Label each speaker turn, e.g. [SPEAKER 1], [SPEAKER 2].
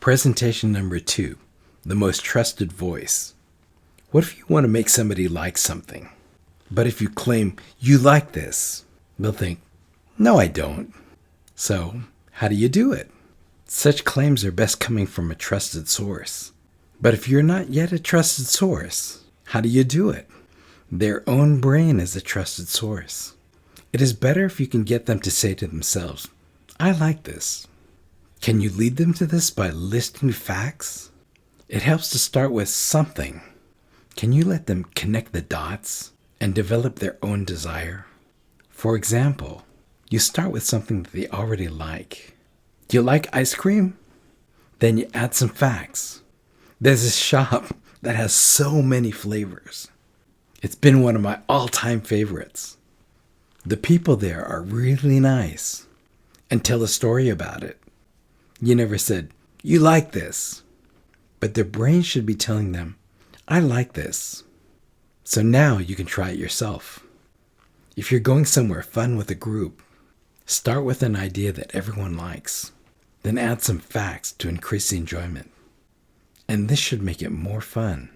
[SPEAKER 1] Presentation number 2, the most trusted voice. What if you want to make somebody like something? But if you claim you like this, they'll think, no, I don't. So, how do you do it? Such claims are best coming from a trusted source. But if you're not yet a trusted source, how do you do it? Their own brain is a trusted source. It is better if you can get them to say to themselves, I like this. Can you lead them to this by listing facts? It helps to start with something. Can you let them connect the dots and develop their own desire? For example, you start with something that they already like. Do you like ice cream? Then you add some facts. There's this shop that has so many flavors. It's been one of my all-time favorites. The people there are really nice and tell a story about it. You never said, you like this. But their brain should be telling them, I like this. So now you can try it yourself. If you're going somewhere fun with a group, start with an idea that everyone likes. Then add some facts to increase the enjoyment. And this should make it more fun.